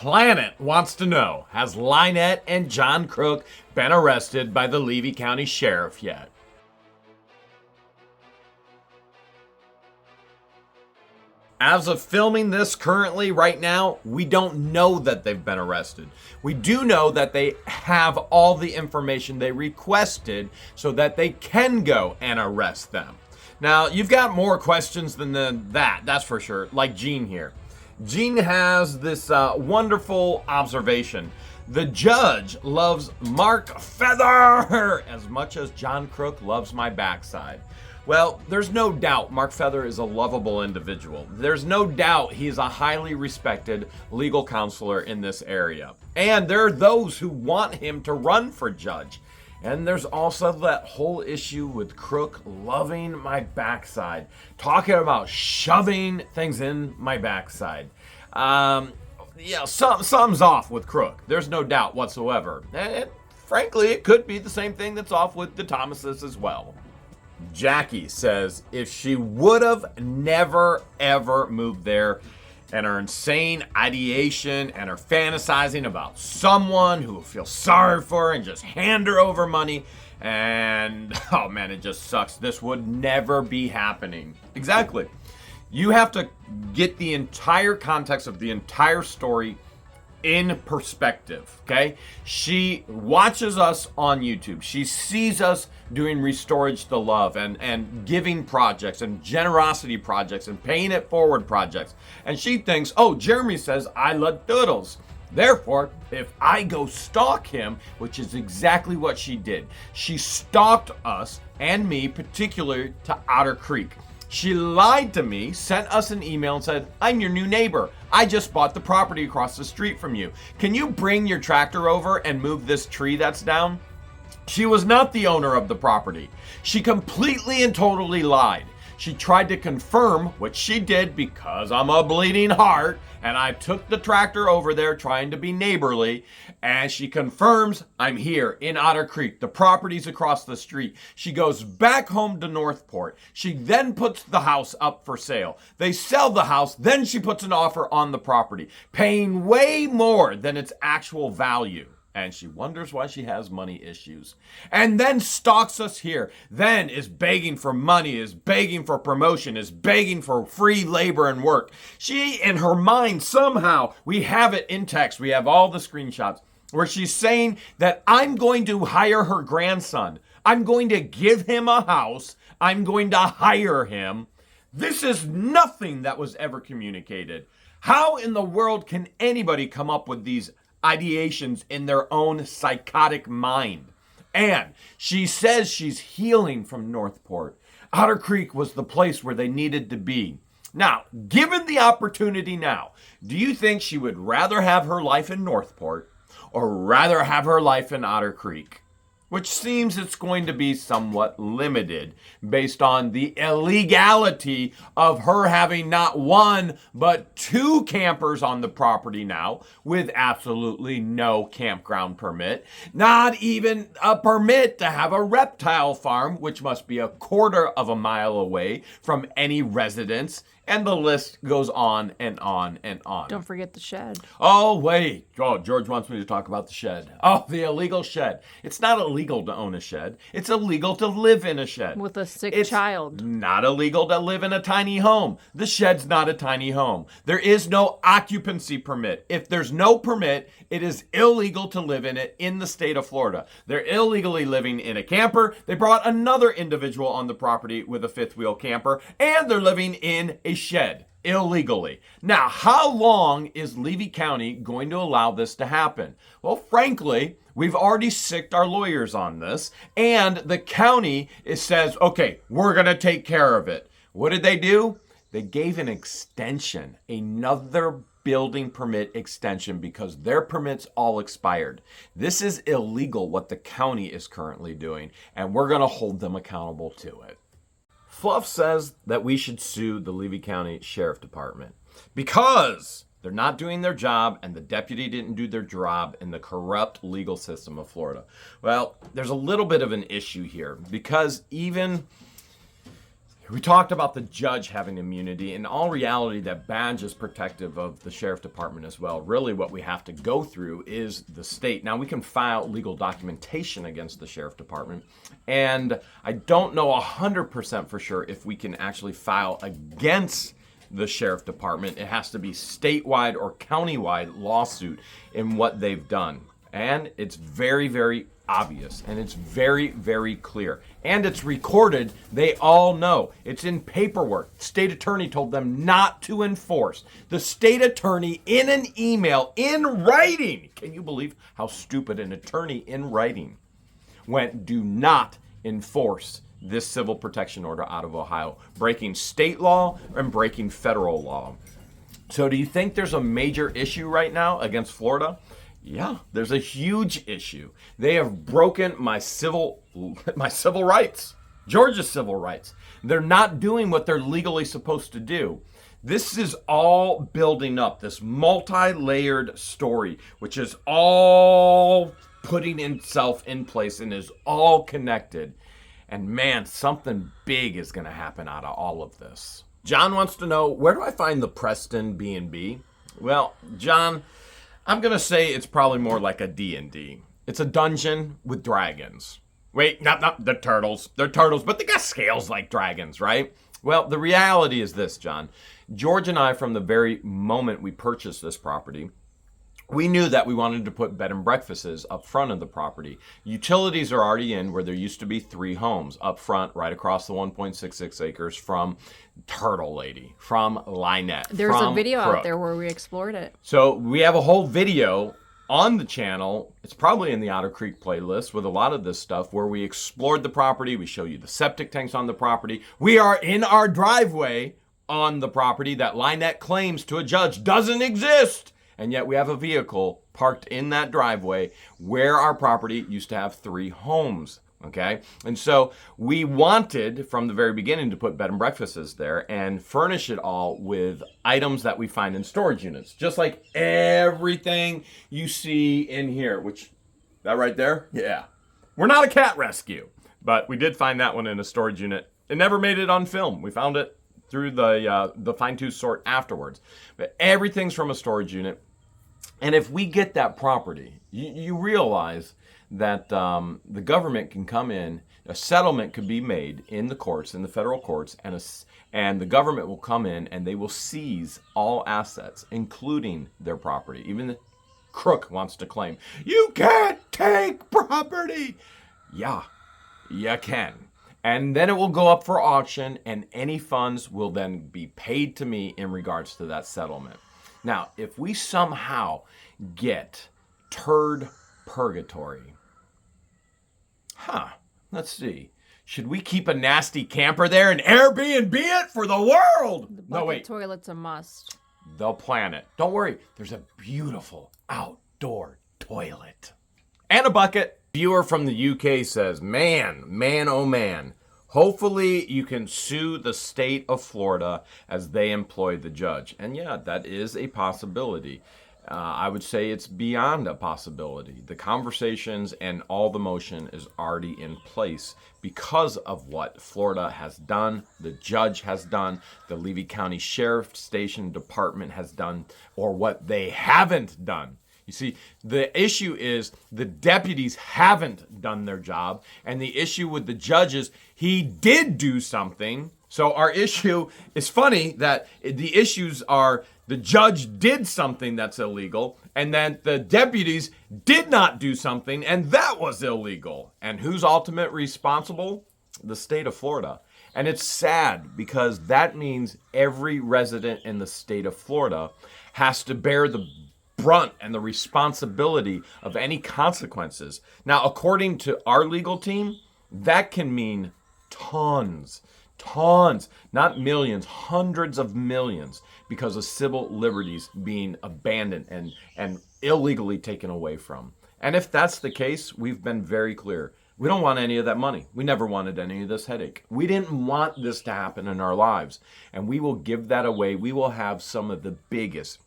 planet wants to know, has LIEnette and John CROOK been arrested by the Levy County Sheriff yet? As of filming this currently right now, we don't know that they've been arrested. We do know that they have all the information they requested so that they can go and arrest them. Now, you've got more questions than that's for sure, like Gene here. Gene has this wonderful observation. The judge loves Mark Feather as much as John CROOK loves my backside. Well, there's no doubt Mark Feather is a lovable individual. There's no doubt he's a highly respected legal counselor in this area. And there are those who want him to run for judge. And there's also that whole issue with CROOK loving my backside, talking about shoving things in my backside. Something's off with CROOK. There's no doubt whatsoever. And frankly, it could be the same thing that's off with the Thomases as well. Jackie says if she would have never ever moved there, and her insane ideation and her fantasizing about someone who will feel sorry for her and just hand her over money, and oh man, it just sucks. This would never be happening. Exactly. You have to get the entire context of the entire story in perspective, okay? She watches us on YouTube. She sees us doing Restorage the Love and giving projects and generosity projects and paying it forward projects. And she thinks, oh, Jeremy says I love doodles. Therefore, if I go stalk him, which is exactly what she did. She stalked us and me, particularly to Otter Creek. She lied to me, sent us an email and said, I'm your new neighbor. I just bought the property across the street from you. Can you bring your tractor over and move this tree that's down? She was not the owner of the property. She completely and totally lied. She tried to confirm, which she did because I'm a bleeding heart, and I took the tractor over there trying to be neighborly, and she confirms I'm here in Otter Creek. The property's across the street. She goes back home to Northport. She then puts the house up for sale. They sell the house, then she puts an offer on the property, paying way more than its actual value. And she wonders why she has money issues. And then stalks us here. Then is begging for money, is begging for promotion, is begging for free labor and work. She, in her mind, somehow, we have it in text, we have all the screenshots, where she's saying that I'm going to hire her grandson. I'm going to give him a house. I'm going to hire him. This is nothing that was ever communicated. How in the world can anybody come up with these ideations in their own psychotic mind? And she says she's healing from Northport. Otter Creek was the place where they needed to be. Now, given the opportunity now, do you think she would rather have her life in Northport or rather have her life in Otter Creek? Which seems it's going to be somewhat limited based on the illegality of her having not one, but two campers on the property now with absolutely no campground permit. Not even a permit to have a reptile farm, which must be a quarter of a mile away from any residence. And the list goes on and on and on. Don't forget the shed. Oh, wait. Oh, George wants me to talk about the shed. Oh, the illegal shed. It's not illegal to own a shed. It's illegal to live in a shed. With a sick child. Not illegal to live in a tiny home. The shed's not a tiny home. There is no occupancy permit. If there's no permit, it is illegal to live in it in the state of Florida. They're illegally living in a camper. They brought another individual on the property with a fifth wheel camper, and they're living in a shed illegally. Now, how long is Levy County going to allow this to happen? Well, frankly, we've already sicked our lawyers on this, and the county says, okay, we're going to take care of it. What did they do? They gave an extension, another building permit extension, because their permits all expired. This is illegal what the county is currently doing, and we're going to hold them accountable to it. Fluff says that we should sue the Levy County Sheriff Department because they're not doing their job and the deputy didn't do their job in the corrupt legal system of Florida. Well, there's a little bit of an issue here because even We talked about the judge having immunity. In all reality, that badge is protective of the sheriff department as well. Really, what we have to go through is the state. Now, we can file legal documentation against the sheriff department, and I don't know 100% for sure if we can actually file against the sheriff department. It has to be statewide or countywide lawsuit in what they've done. And it's very, very obvious, and it's very, very clear, and it's recorded. They all know it's in paperwork. State attorney told them not to enforce. The state attorney in an email in writing, can you believe how stupid? An attorney in writing went, do not enforce this civil protection order out of Ohio, breaking state law and breaking federal law. So do you think there's a major issue right now against Florida? Yeah, there's a huge issue. They have broken my civil rights, Georgia's civil rights. They're not doing what they're legally supposed to do. This is all building up, this multi-layered story, which is all putting itself in place and is all connected. And man, something big is going to happen out of all of this. John wants to know, where do I find the Preston B&B? Well, John, I'm going to say it's probably more like a D&D. It's a dungeon with dragons. Wait, not the turtles. They're turtles, but they got scales like dragons, right? Well, the reality is this, John. George and I, from the very moment we purchased this property, we knew that we wanted to put bed and breakfasts up front of the property. Utilities are already in where there used to be 3 homes up front, right across the 1.66 acres from Turtle Lady, from LIEnette. There's a video Crook. out there where we explored it. So we have a whole video on the channel. It's probably in the Otter Creek playlist with a lot of this stuff where we explored the property. We show you the septic tanks on the property. We are in our driveway on the property that LIEnette claims to a judge doesn't exist. And yet we have a vehicle parked in that driveway where our property used to have 3 homes, okay? And so we wanted from the very beginning to put bed and breakfasts there and furnish it all with items that we find in storage units, just like everything you see in here, which, that right there? Yeah. We're not a cat rescue, but we did find that one in a storage unit. It never made it on film. We found it through the fine-tooth sort afterwards. But everything's from a storage unit. And if we get that property, you realize that the government can come in, a settlement could be made in the courts, in the federal courts, and the government will come in and they will seize all assets, including their property. Even the Crook wants to claim, you can't take property. Yeah, you can. And then it will go up for auction, and any funds will then be paid to me in regards to that settlement. Now, if we somehow get turd purgatory, let's see. Should we keep a nasty camper there and Airbnb it for the world? The bucket No, wait. toilet's a must. They'll plan it. Don't worry. There's a beautiful outdoor toilet. And a bucket. Viewer from the UK says, man, oh man. Hopefully you can sue the state of Florida as they employ the judge. And yeah, that is a possibility. I would say it's beyond a possibility. The conversations and all the motion is already in place because of what Florida has done, the judge has done, the Levy County Sheriff Station Department has done, or what they haven't done. You see, the issue is the deputies haven't done their job, and the issue with the judges, he did do something. So our issue is funny that the issues are the judge did something that's illegal, and then the deputies did not do something, and that was illegal. And who's ultimately responsible? The state of Florida. And it's sad because that means every resident in the state of Florida has to bear the brunt and the responsibility of any consequences. Now, according to our legal team, that can mean tons, not millions, hundreds of millions, because of civil liberties being abandoned and illegally taken away from. And if that's the case, we've been very clear. We don't want any of that money. We never wanted any of this headache. We didn't want this to happen in our lives. And we will give that away. We will have some of the biggest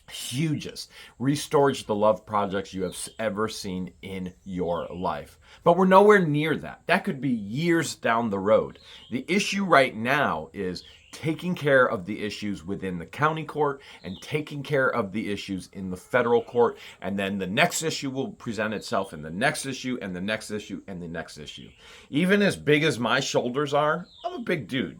hugest restorage the love projects you have ever seen in your life. But we're nowhere near that. That could be years down the road. The issue right now is taking care of the issues within the county court and taking care of the issues in the federal court. And then the next issue will present itself in the next issue and the next issue and the next issue. Even as big as my shoulders are, I'm a big dude.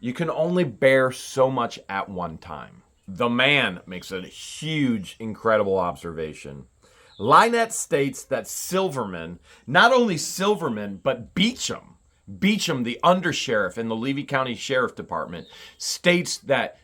You can only bear so much at one time. The Man makes a huge, incredible observation. LIEnette states that Silverman, not only Silverman, but Beecham, the undersheriff in the Levy County Sheriff Department, states that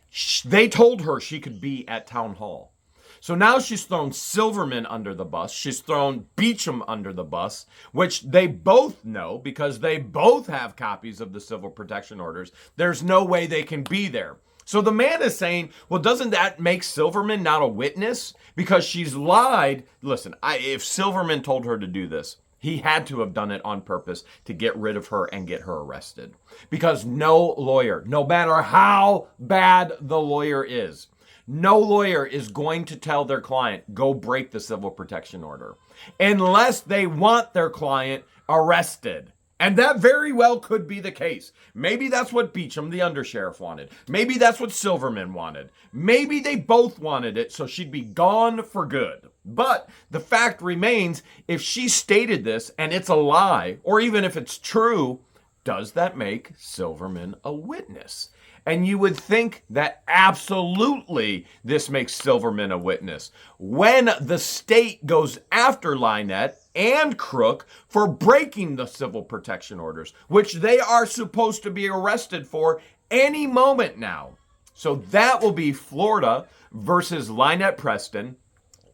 they told her she could be at town hall. So now she's thrown Silverman under the bus. She's thrown Beecham under the bus, which they both know because they both have copies of the civil protection orders. There's no way they can be there. So the Man is saying, well, doesn't that make Silverman not a witness? Because she's lied. Listen, if Silverman told her to do this, he had to have done it on purpose to get rid of her and get her arrested. Because no lawyer, no matter how bad the lawyer is, no lawyer is going to tell their client, go break the civil protection order, unless they want their client arrested. And that very well could be the case. Maybe that's what Beecham, the undersheriff, wanted. Maybe that's what Silverman wanted. Maybe they both wanted it, so she'd be gone for good. But the fact remains, if she stated this and it's a lie, or even if it's true, does that make Silverman a witness? And you would think that absolutely this makes Silverman a witness. When the state goes after LIEnette and Crook for breaking the civil protection orders, which they are supposed to be arrested for any moment now. So that will be Florida versus LIEnette Preston,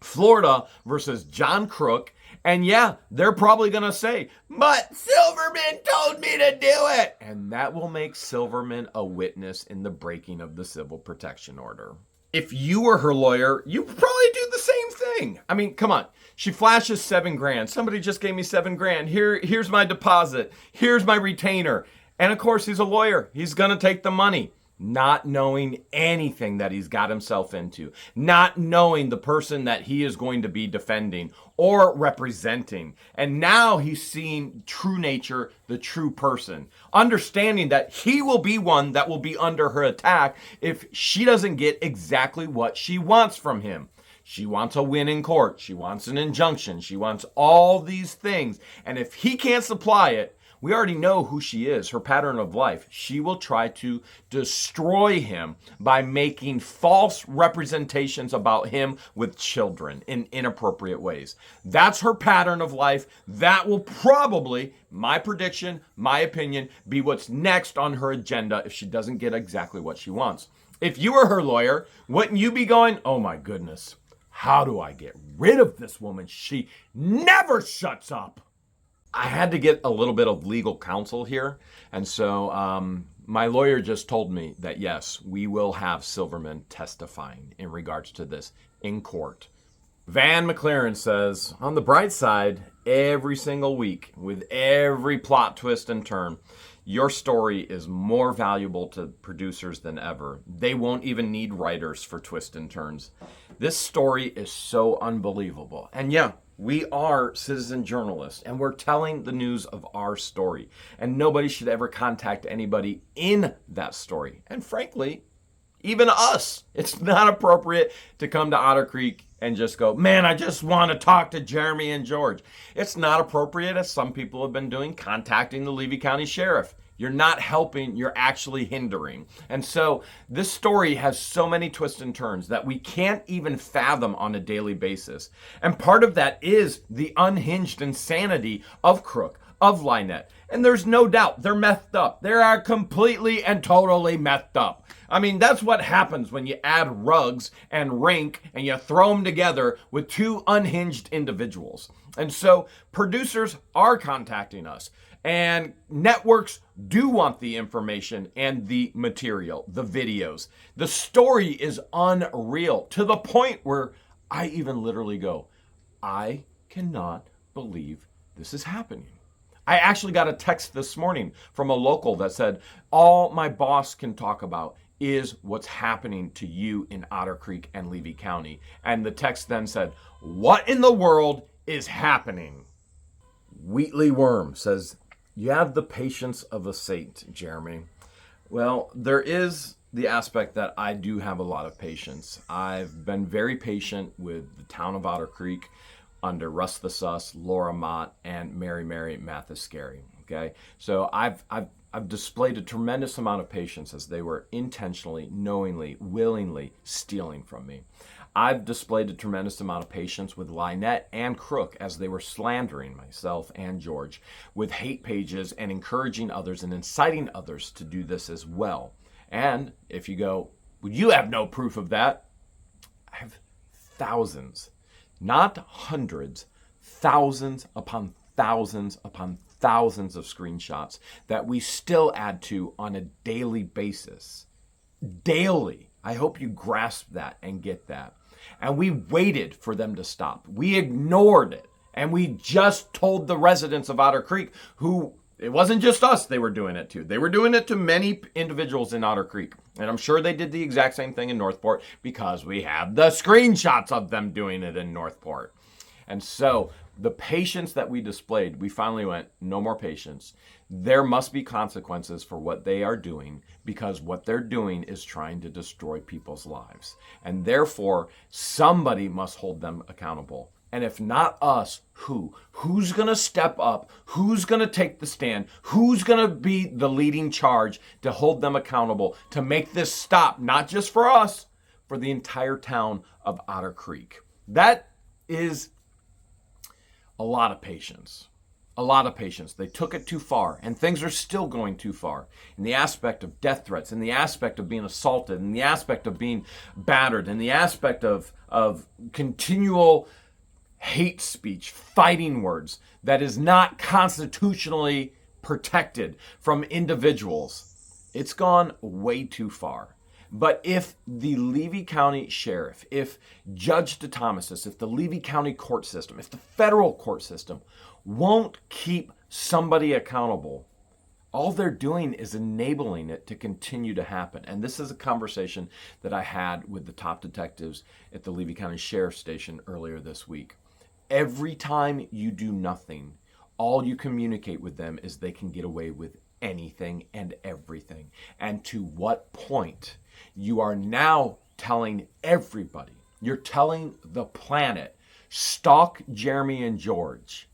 Florida versus John Crook. And yeah, they're probably going to say, but Silverman told me to do it. And that will make Silverman a witness in the breaking of the civil protection order. If you were her lawyer, you'd probably do the same thing. I mean, come on. She flashes $7,000. Somebody just gave me $7,000. Here's my deposit. Here's my retainer. And of course, he's a lawyer. He's going to take the money. Not knowing anything that he's got himself into, not knowing the person that he is going to be defending or representing. And now he's seeing true nature, the true person, understanding that he will be one that will be under her attack if she doesn't get exactly what she wants from him. She wants a win in court. She wants an injunction. She wants all these things. And if he can't supply it, we already know who she is, her pattern of life. She will try to destroy him by making false representations about him with children in inappropriate ways. That's her pattern of life. That will probably, my prediction, my opinion, be what's next on her agenda if she doesn't get exactly what she wants. If you were her lawyer, wouldn't you be going, oh my goodness, how do I get rid of this woman? She never shuts up. I had to get a little bit of legal counsel here. And so my lawyer just told me that, yes, we will have Silverman testifying in regards to this in court. Van McLaren says, on the bright side, every single week, with every plot twist and turn, your story is more valuable to producers than ever. They won't even need writers for twists and turns. This story is so unbelievable. And yeah, we are citizen journalists, and we're telling the news of our story. And nobody should ever contact anybody in that story. And frankly, even us. It's not appropriate to come to Otter Creek and just go, man, I just want to talk to Jeremy and George. It's not appropriate, as some people have been doing, contacting the Levy County Sheriff. You're not helping, you're actually hindering. And so this story has so many twists and turns that we can't even fathom on a daily basis. And part of that is the unhinged insanity of Crook, of LIEnette. And there's no doubt they're methed up. They are completely and totally methed up. I mean, that's what happens when you add Ruggs and Rink and you throw them together with two unhinged individuals. And so producers are contacting us. And networks do want the information and the material, the videos. The story is unreal, to the point where I even literally go, I cannot believe this is happening. I actually got a text this morning from a local that said, all my boss can talk about is what's happening to you in Otter Creek and Levy County. And the text then said, what in the world is happening? Wheatley Worm says, you have the patience of a saint, Jeremy. Well, there is the aspect that I do have a lot of patience. I've been very patient with the town of Otter Creek under Russ the Sus, Laura Mott, and Mary Mathis-Scary. Okay, so I've displayed a tremendous amount of patience as they were intentionally, knowingly, willingly stealing from me. I've displayed a tremendous amount of patience with LIEnette and Crook as they were slandering myself and George with hate pages and encouraging others and inciting others to do this as well. And if you go, well, you have no proof of that. I have thousands, not hundreds, thousands upon thousands upon thousands of screenshots that we still add to on a daily basis. Daily. I hope you grasp that and get that. And we waited for them to stop. We ignored it. And we just told the residents of Otter Creek, who, it wasn't just us they were doing it to. They were doing it to many individuals in Otter Creek. And I'm sure they did the exact same thing in Northport because we have the screenshots of them doing it in Northport. And so the patience that we displayed, we finally went, no more patience. There must be consequences for what they are doing because what they're doing is trying to destroy people's lives. And therefore, somebody must hold them accountable. And if not us, who? Who's going to step up? Who's going to take the stand? Who's going to be the leading charge to hold them accountable, to make this stop, not just for us, for the entire town of Otter Creek? That is a lot of patience. A lot of patience. They took it too far, and things are still going too far in the aspect of death threats, in the aspect of being assaulted, in the aspect of being battered, in the aspect of continual hate speech, fighting words that is not constitutionally protected from individuals. It's gone way too far. But if the Levy County Sheriff, if Judge DeThomasis, if the Levy County court system, if the federal court system won't keep somebody accountable, all they're doing is enabling it to continue to happen. And this is a conversation that I had with the top detectives at the Levy County Sheriff's Station earlier this week. Every time you do nothing, all you communicate with them is they can get away with anything and everything. And to what point? You are now telling everybody, you're telling the planet, stalk Jeremy and George,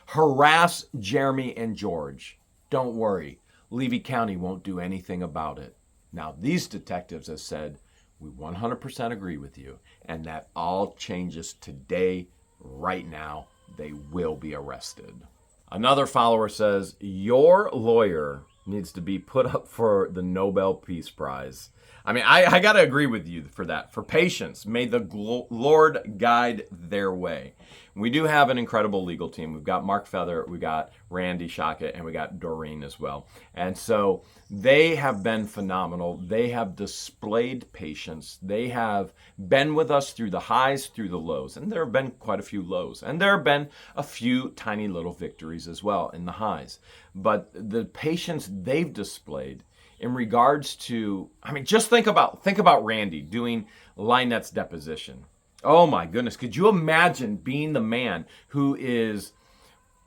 harass Jeremy and George. Don't worry, Levy County won't do anything about it. Now, these detectives have said, we 100% agree with you, and that all changes today, right now. They will be arrested. Another follower says, your lawyer needs to be put up for the Nobel Peace Prize. I mean, I got to agree with you for that. For patience, may the Lord guide their way. We do have an incredible legal team. We've got Mark Feather, we got Randy Shockett, and we got Doreen as well. And so they have been phenomenal. They have displayed patience. They have been with us through the highs, through the lows. And there have been quite a few lows. And there have been a few tiny little victories as well in the highs. But the patience they've displayed in regards to, I mean, just think about Randy doing LIEnette's deposition. Oh my goodness, could you imagine being the man who is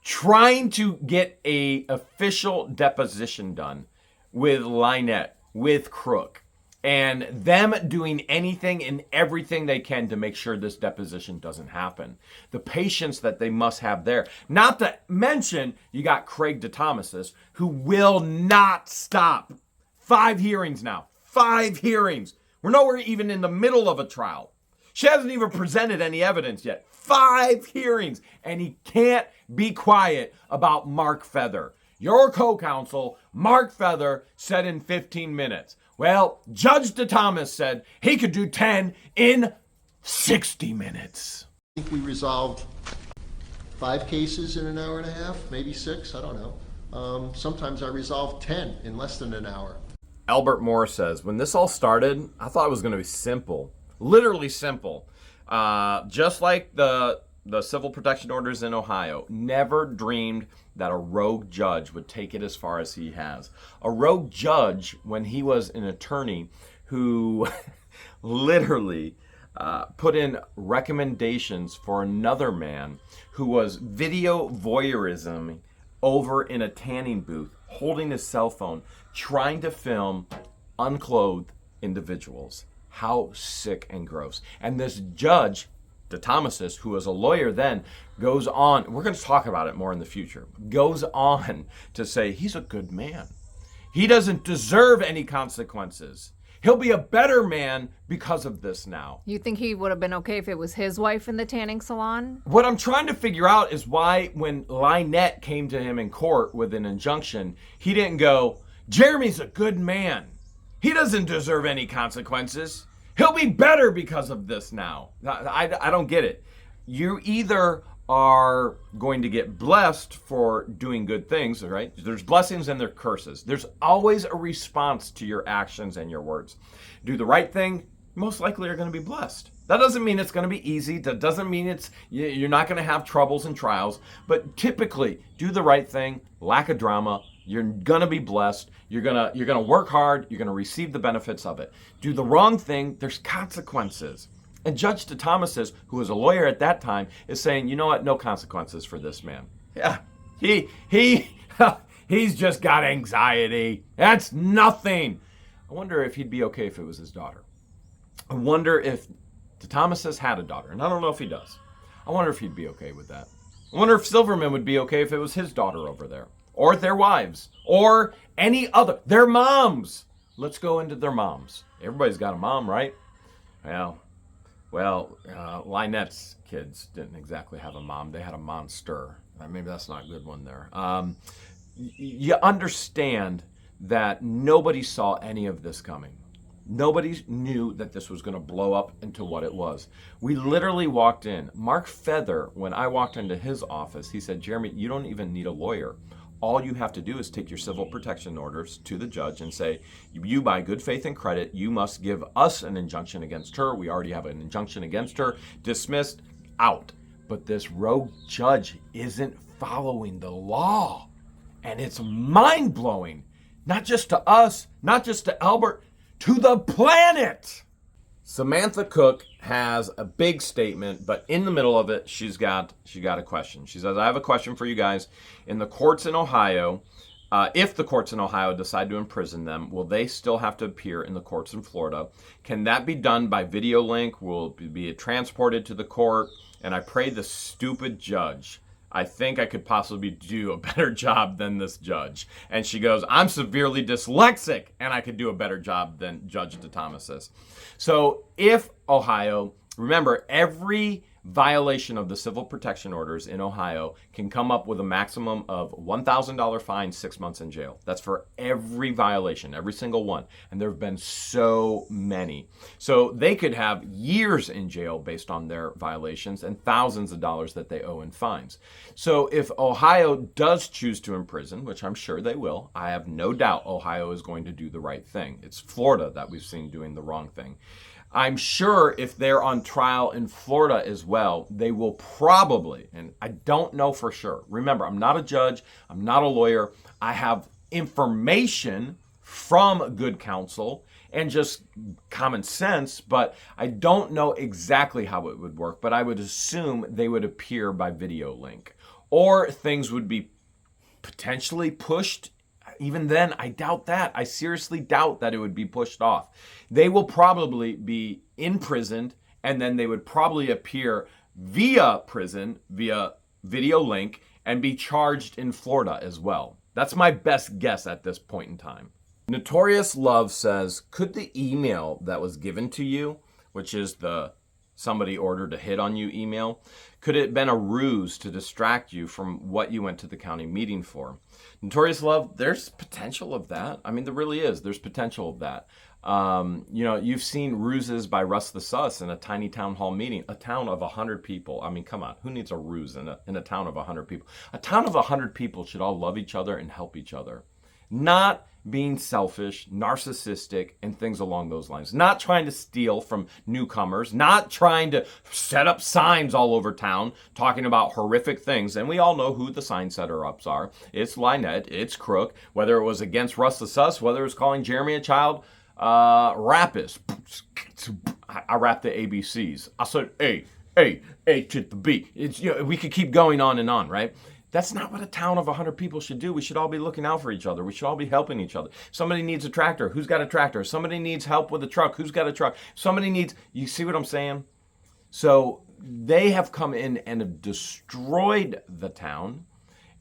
trying to get a official deposition done with LIEnette, with Crook, and them doing anything and everything they can to make sure this deposition doesn't happen. The patience that they must have there. Not to mention, you got Craig DeThomasis, who will not stop. 5 hearings now. 5 hearings. We're nowhere even in the middle of a trial. She hasn't even presented any evidence yet. 5 hearings. And he can't be quiet about Mark Feather. Your co-counsel, Mark Feather, said in 15 minutes. Well, Judge DeThomas said he could do 10 in 60 minutes. I think we resolved 5 cases in an hour and a half, maybe 6, I don't know. Sometimes I resolve 10 in less than an hour. Albert Moore says, when this all started, I thought it was going to be simple. Literally simple. Just like the the civil protection orders in Ohio, never dreamed that a rogue judge would take it as far as he has. A rogue judge, when he was an attorney who literally put in recommendations for another man who was video voyeurism over in a tanning booth, holding his cell phone, trying to film unclothed individuals. How sick and gross. And this judge, DeThomasis, who was a lawyer then, goes on, we're going to talk about it more in the future, goes on to say he's a good man. He doesn't deserve any consequences. He'll be a better man because of this now. You think he would have been okay if it was his wife in the tanning salon? What I'm trying to figure out is why when LIEnette came to him in court with an injunction, he didn't go, Jeremy's a good man. He doesn't deserve any consequences. He'll be better because of this now. I don't get it. You either are going to get blessed for doing good things, right? There's blessings and there's curses. There's always a response to your actions and your words. Do the right thing, most likely you're going to be blessed. That doesn't mean it's going to be easy. That doesn't mean you're not going to have troubles and trials. But typically, do the right thing, lack of drama. You're gonna be blessed. You're gonna work hard. You're gonna receive the benefits of it. Do the wrong thing, there's consequences. And Judge DeThomasis, who was a lawyer at that time, is saying, you know what? No consequences for this man. Yeah, he's just got anxiety. That's nothing. I wonder if he'd be okay if it was his daughter. I wonder if DeThomasis had a daughter, and I don't know if he does. I wonder if he'd be okay with that. I wonder if Silverman would be okay if it was his daughter over there. Or their wives, or any other, their moms. Let's go into their moms. Everybody's got a mom, right? Well, LIEnette's kids didn't exactly have a mom. They had a monster. Maybe that's not a good one there. You understand that nobody saw any of this coming. Nobody knew that this was going to blow up into what it was. We literally walked in. Mark Feather, when I walked into his office, he said, Jeremy, you don't even need a lawyer. All you have to do is take your civil protection orders to the judge and say, you by good faith and credit, you must give us an injunction against her. We already have an injunction against her. Dismissed, out. But this rogue judge isn't following the law. And it's mind-blowing. Not just to us, not just to Albert, to the planet. Samantha Cook has a big statement, but in the middle of it, she got a question. She says, I have a question for you guys. In the courts in Ohio, if the courts in Ohio decide to imprison them, will they still have to appear in the courts in Florida? Can that be done by video link? Will it be transported to the court? And I pray the stupid judge. I think I could possibly do a better job than this judge. And she goes, I'm severely dyslexic, and I could do a better job than Judge DeThomasis. So if Ohio, remember, every violation of the civil protection orders in Ohio can come up with a maximum of $1,000 fine, 6 months in jail. That's for every violation, every single one. And there have been so many. So they could have years in jail based on their violations and thousands of dollars that they owe in fines. So if Ohio does choose to imprison, which I'm sure they will, I have no doubt Ohio is going to do the right thing. It's Florida that we've seen doing the wrong thing. I'm sure if they're on trial in Florida as well, they will probably, and I don't know for sure. Remember, I'm not a judge. I'm not a lawyer. I have information from good counsel and just common sense, but I don't know exactly how it would work. But I would assume they would appear by video link, or things would be potentially pushed. Even then, I doubt that. I seriously doubt that it would be pushed off. They will probably be imprisoned, and then they would probably appear via prison, via video link, and be charged in Florida as well. That's my best guess at this point in time. Notorious Love says, could the email that was given to you, which is the somebody ordered to hit on you email, could it have been a ruse to distract you from what you went to the county meeting for? Notorious Love, there's potential of that. I mean, there really is. There's potential of that. You've seen ruses by Russ the Sus in a tiny town hall meeting, a town of 100 people. I mean, come on, who needs a ruse in a town of 100 people? A town of 100 people should all love each other and help each other. Not being selfish, narcissistic, and things along those lines. Not trying to steal from newcomers, not trying to set up signs all over town talking about horrific things. And we all know who the sign setter-ups are. It's LIEnette, it's Crook, whether it was against Russ the Sus, whether it was calling Jeremy a child rapist. I rapped the ABCs. I said A to the B. It's, we could keep going on and on, right? That's not what a town of 100 people should do. We should all be looking out for each other. We should all be helping each other. Somebody needs a tractor. Who's got a tractor? Somebody needs help with a truck. Who's got a truck? Somebody needs, you see what I'm saying? So they have come in and have destroyed the town.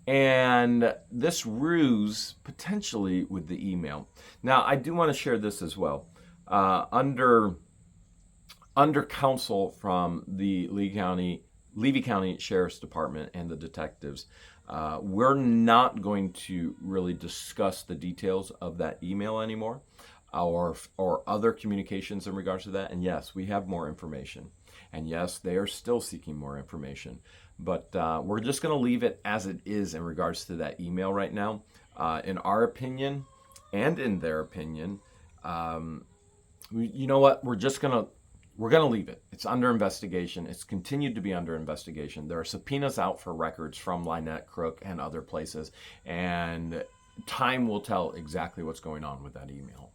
And this ruse potentially with the email. Now, I do want to share this as well. Under counsel from the Levy County Sheriff's Department and the detectives, we're not going to really discuss the details of that email anymore, or other communications in regards to that. And yes, we have more information. And yes, they are still seeking more information. But we're just going to leave it as it is in regards to that email right now. In our opinion, and in their opinion, you know what? We're going to leave it. It's under investigation. It's continued to be under investigation. There are subpoenas out for records from LIEnette, Crook, and other places. And time will tell exactly what's going on with that email.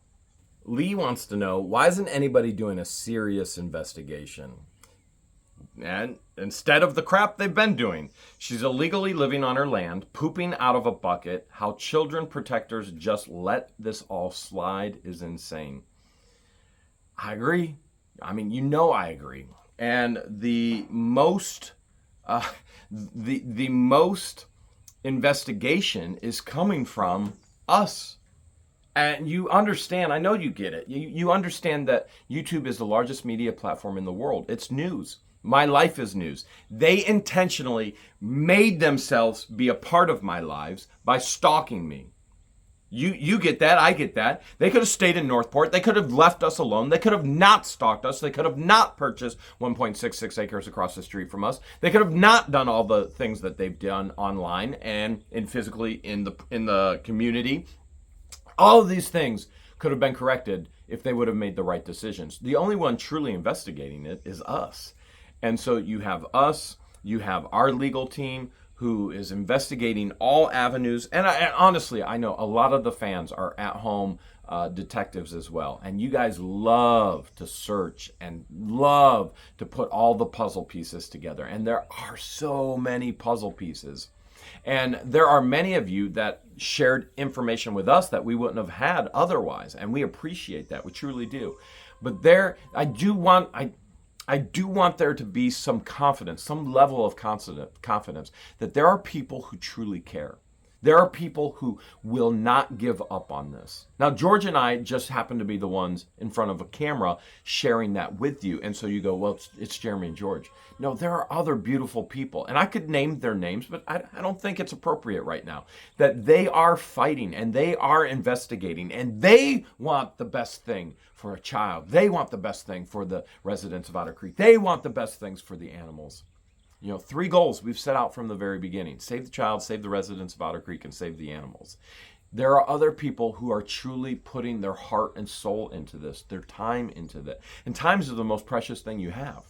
Lee wants to know, why isn't anybody doing a serious investigation? And instead of the crap they've been doing, she's illegally living on her land, pooping out of a bucket. How children protectors just let this all slide is insane. I agree. I mean, I agree. And the most investigation is coming from us. And you understand, I know you get it. You understand that YouTube is the largest media platform in the world. It's news. My life is news. They intentionally made themselves be a part of my lives by stalking me. You get that, I get that. They could have stayed in Northport. They could have left us alone. They could have not stalked us. They could have not purchased 1.66 acres across the street from us. They could have not done all the things that they've done online and physically in the community. All of these things could have been corrected if they would have made the right decisions. The only one truly investigating it is us. And so you have us, you have our legal team who is investigating all avenues. And honestly, I know a lot of the fans are at-home detectives as well. And you guys love to search and love to put all the puzzle pieces together. And there are so many puzzle pieces. And there are many of you that shared information with us that we wouldn't have had otherwise. And we appreciate that. We truly do. But I do want there to be some confidence, some level of confidence that there are people who truly care. There are people who will not give up on this. Now, George and I just happen to be the ones in front of a camera sharing that with you. And so you go, well, it's Jeremy and George. No, there are other beautiful people. And I could name their names, but I don't think it's appropriate right now. That they are fighting and they are investigating and they want the best thing for a child. They want the best thing for the residents of Otter Creek. They want the best things for the animals. 3 goals we've set out from the very beginning. Save the child, save the residents of Otter Creek, and save the animals. There are other people who are truly putting their heart and soul into this, their time into that. And time is the most precious thing you have.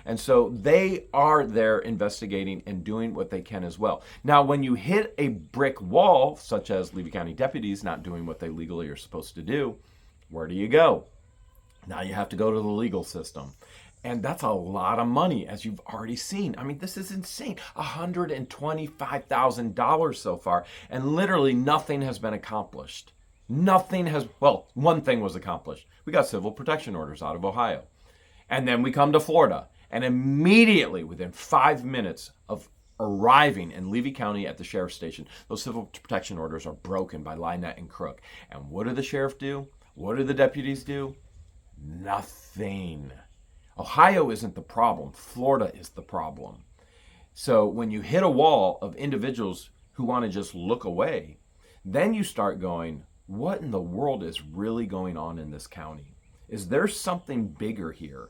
And so they are there investigating and doing what they can as well. Now, when you hit a brick wall, such as Levy County deputies not doing what they legally are supposed to do, where do you go? Now you have to go to the legal system. And that's a lot of money, as you've already seen. I mean, this is insane. $125,000 so far, and literally nothing has been accomplished. One thing was accomplished. We got civil protection orders out of Ohio. And then we come to Florida, and immediately, within 5 minutes of arriving in Levy County at the sheriff's station, those civil protection orders are broken by LIEnette and Crook. And what do the sheriff do? What do the deputies do? Nothing. Ohio isn't the problem. Florida is the problem. So when you hit a wall of individuals who want to just look away, then you start going, what in the world is really going on in this county? Is there something bigger here?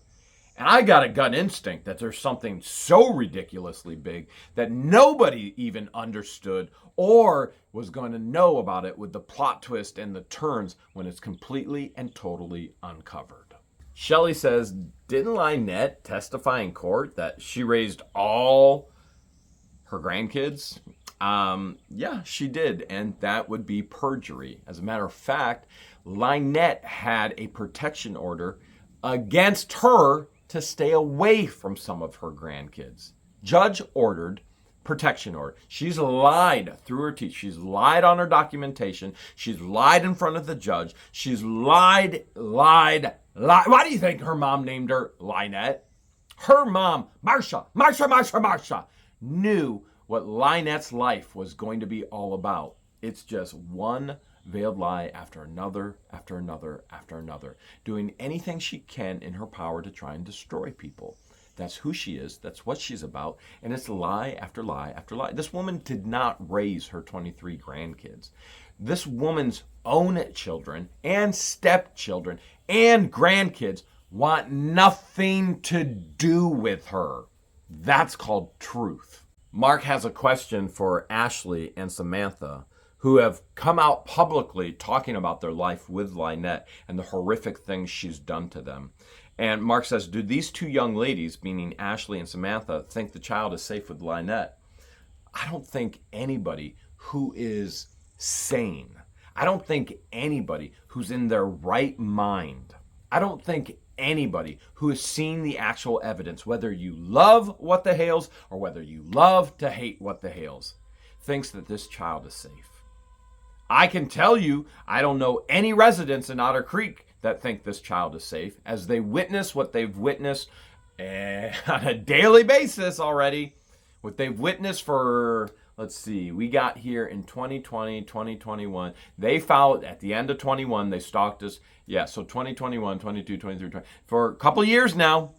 And I got a gut instinct that there's something so ridiculously big that nobody even understood or was going to know about it with the plot twist and the turns when it's completely and totally uncovered. Shelley says, didn't LIEnette testify in court that she raised all her grandkids? Yeah, she did, and that would be perjury. As a matter of fact, LIEnette had a protection order against her to stay away from some of her grandkids. Judge ordered protection order. She's lied through her teeth. She's lied on her documentation. She's lied in front of the judge. She's lied. Why do you think her mom named her LIEnette? Her mom, Marsha, knew what LIEnette's life was going to be all about. It's just one veiled lie after another, after another, after another, doing anything she can in her power to try and destroy people. That's who she is. That's what she's about. And it's lie after lie after lie. This woman did not raise her 23 grandkids. This woman's own children and stepchildren and grandkids want nothing to do with her. That's called truth. Mark has a question for Ashley and Samantha, who have come out publicly talking about their life with LIEnette and the horrific things she's done to them. And Mark says, do these two young ladies, meaning Ashley and Samantha, think the child is safe with LIEnette? I don't think anybody who is sane, I don't think anybody who's in their right mind, I don't think anybody who has seen the actual evidence, whether you love What the Hales or whether you love to hate What the Hales, thinks that this child is safe. I can tell you, I don't know any residents in Otter Creek that think this child is safe, as they witness what they've witnessed on a daily basis already. What they've witnessed for, let's see, we got here in 2020, 2021. They followed, at the end of 21, they stalked us. Yeah, so 2021, 22, 23, 20. For a couple years now,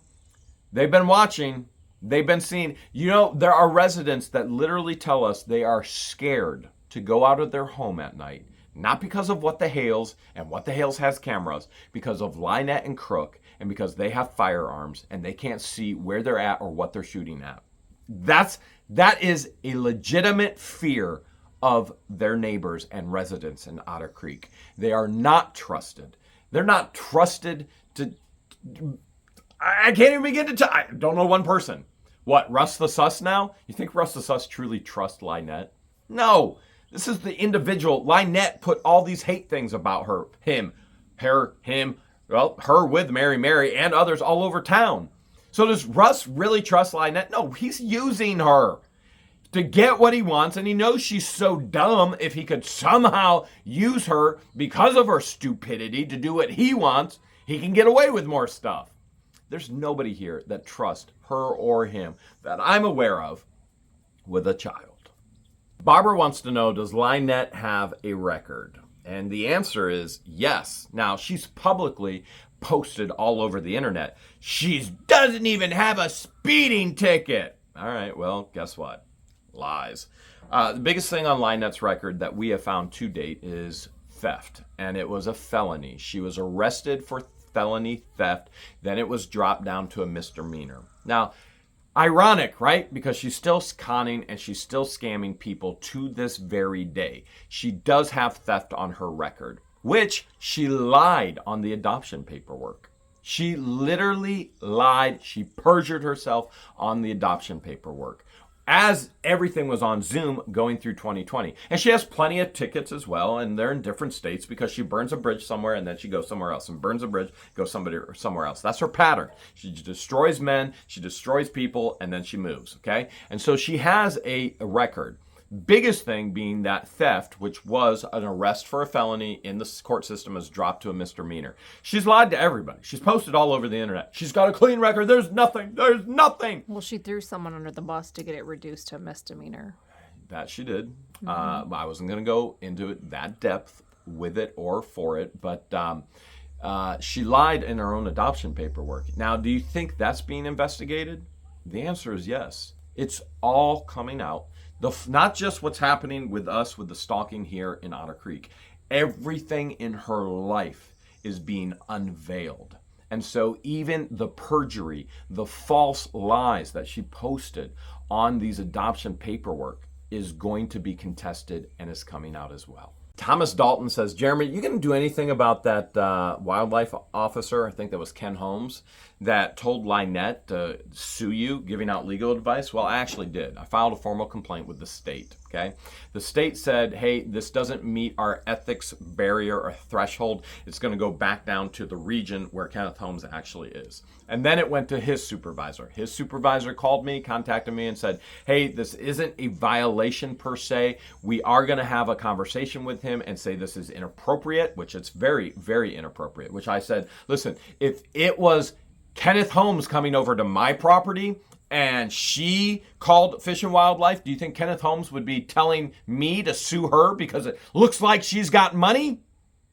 they've been watching. They've been seeing. You know, there are residents that literally tell us they are scared to go out of their home at night, not because of What the Hales, and What the Hales has cameras, because of LIEnette and Crook, and because they have firearms and they can't see where they're at or what they're shooting at. That is a legitimate fear of their neighbors and residents in Otter Creek. They are not trusted. They're not trusted to, I can't even begin to tell. I don't know one person. What, Russ the Sus now? You think Russ the Sus truly trusts LIEnette? No. This is the individual. LIEnette put all these hate things about her, him, well, her with Mary, and others all over town. So does Russ really trust LIEnette? No, he's using her to get what he wants, and he knows she's so dumb if he could somehow use her because of her stupidity to do what he wants, he can get away with more stuff. There's nobody here that trusts her or him that I'm aware of with a child. Barbara wants to know, does LIEnette have a record? And the answer is yes. Now, she's publicly posted all over the internet. She doesn't even have a speeding ticket. All right, well, guess what? Lies. The biggest thing on LIEnette's record that we have found to date is theft, and it was a felony. She was arrested for felony theft, then it was dropped down to a misdemeanor. Now, ironic, right? Because she's still conning and she's still scamming people to this very day. She does have theft on her record, which she lied on the adoption paperwork. She literally lied. She perjured herself on the adoption paperwork, as everything was on Zoom going through 2020. And she has plenty of tickets as well, and they're in different states because she burns a bridge somewhere and then she goes somewhere else, and burns a bridge, goes somewhere else. That's her pattern. She destroys men, she destroys people, and then she moves, okay? And so she has a record. Biggest thing being that theft, which was an arrest for a felony in the court system, is dropped to a misdemeanor. She's lied to everybody. She's posted all over the internet. She's got a clean record. There's nothing. Well, she threw someone under the bus to get it reduced to a misdemeanor. That she did. I wasn't going to go into it that depth with it or for it, but she lied in her own adoption paperwork. Now, do you think that's being investigated? The answer is yes. It's all coming out. Not just what's happening with us with the stalking here in Otter Creek. Everything in her life is being unveiled. And so even the perjury, the false lies that she posted on these adoption paperwork is going to be contested and is coming out as well. Thomas Dalton says, Jeremy, you going to do anything about that wildlife officer, I think that was Ken Holmes, that told LIEnette to sue you, giving out legal advice? Well, I actually did. I filed a formal complaint with the state, okay? The state said, hey, this doesn't meet our ethics barrier or threshold. It's going to go back down to the region where Kenneth Holmes actually is. And then it went to his supervisor. His supervisor called me, contacted me, and said, hey, this isn't a violation per se. We are going to have a conversation with him and say this is inappropriate, which it's very, very inappropriate, which I said, listen, if it was Kenneth Holmes coming over to my property and she called Fish and Wildlife, do you think Kenneth Holmes would be telling me to sue her because it looks like she's got money?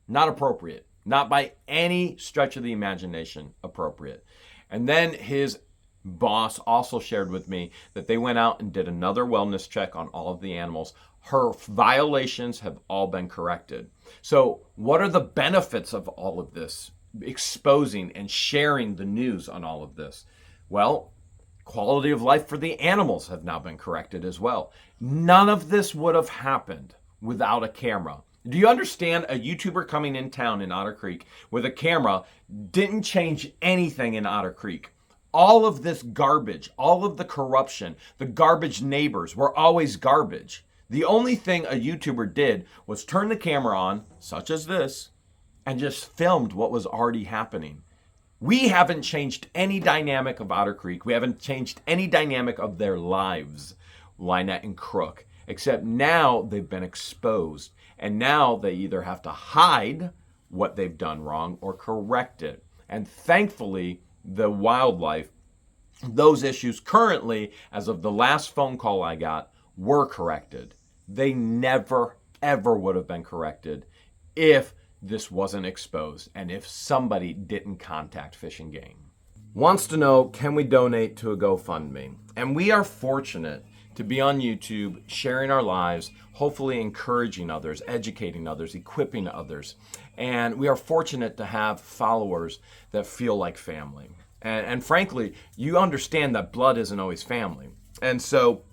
Not appropriate. Not by any stretch of the imagination appropriate. And then his boss also shared with me that they went out and did another wellness check on all of the animals. Her violations have all been corrected. So what are the benefits of all of this? Exposing and sharing the news on all of this? Well, quality of life for the animals have now been corrected as well. None of this would have happened without a camera. Do you understand a YouTuber coming in town in Otter Creek with a camera didn't change anything in Otter Creek? All of this garbage, all of the corruption, the garbage neighbors were always garbage. The only thing a YouTuber did was turn the camera on, such as this, and just filmed what was already happening. We haven't changed any dynamic of Otter Creek. We haven't changed any dynamic of their lives, LIEnette and Crook, except now they've been exposed. And now they either have to hide what they've done wrong or correct it. And thankfully, the wildlife, those issues currently, as of the last phone call I got, were corrected. They never, ever would have been corrected if this wasn't exposed and if somebody didn't contact Fish and Game. Wants to know, can we donate to a GoFundMe? And we are fortunate to be on YouTube, sharing our lives, hopefully encouraging others, educating others, equipping others. And we are fortunate to have followers that feel like family. And frankly, you understand that blood isn't always family. And so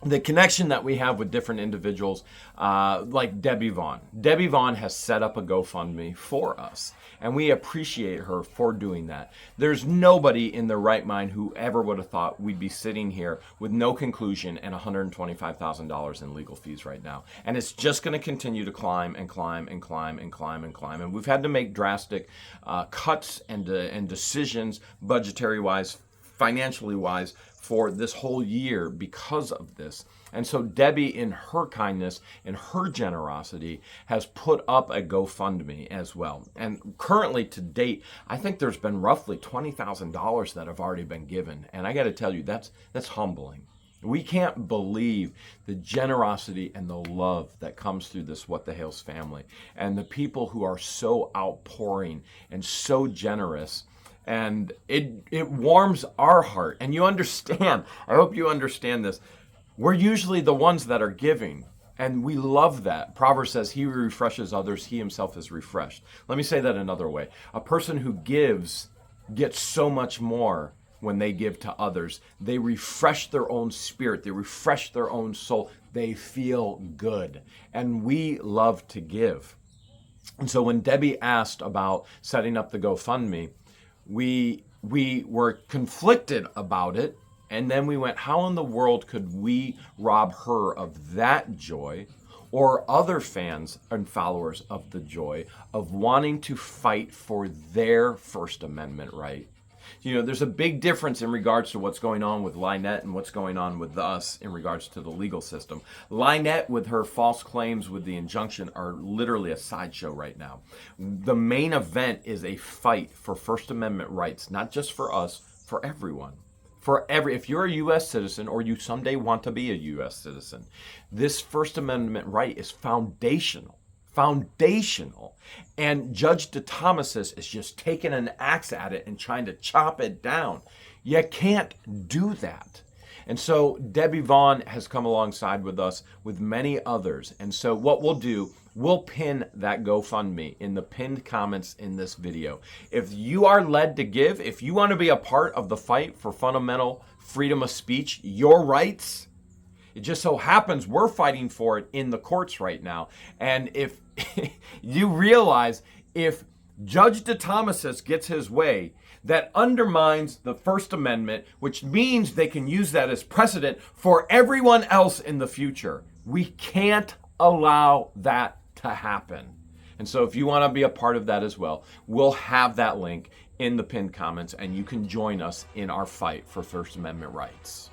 the connection that we have with different individuals, like Debbie Vaughn. Debbie Vaughn has set up a GoFundMe for us, and we appreciate her for doing that. There's nobody in their right mind who ever would have thought we'd be sitting here with no conclusion and $125,000 in legal fees right now. And it's just going to continue to climb and climb and climb and climb and climb. And we've had to make drastic cuts and decisions, budgetary-wise, financially-wise, for this whole year because of this. And so Debbie, in her kindness and her generosity, has put up a GoFundMe as well. And currently, to date, I think there's been roughly $20,000 that have already been given. And I got to tell you, that's humbling. We can't believe the generosity and the love that comes through this What the Hales family, and the people who are so outpouring and so generous. And it warms our heart. And you understand, I hope you understand this, we're usually the ones that are giving. And we love that. Proverbs says, he who refreshes others, he himself is refreshed. Let me say that another way. A person who gives gets so much more when they give to others. They refresh their own spirit. They refresh their own soul. They feel good. And we love to give. And so when Debbie asked about setting up the GoFundMe, we were conflicted about it, and then we went, how in the world could we rob her of that joy, or other fans and followers of the joy of wanting to fight for their First Amendment right? You know, there's a big difference in regards to what's going on with LIEnette and what's going on with us in regards to the legal system. LIEnette, with her false claims with the injunction, are literally a sideshow right now. The main event is a fight for First Amendment rights, not just for us, for everyone. If you're a U.S. citizen, or you someday want to be a U.S. citizen, this First Amendment right is foundational. And Judge DeThomasis is just taking an axe at it and trying to chop it down. You can't do that. And so Debbie Vaughn has come alongside with us with many others. And so what we'll do, we'll pin that GoFundMe in the pinned comments in this video. If you are led to give, if you want to be a part of the fight for fundamental freedom of speech, your rights, it just so happens we're fighting for it in the courts right now. And if you realize if Judge DeThomasis gets his way, that undermines the First Amendment, which means they can use that as precedent for everyone else in the future. We can't allow that to happen. And so if you want to be a part of that as well, we'll have that link in the pinned comments, and you can join us in our fight for First Amendment rights.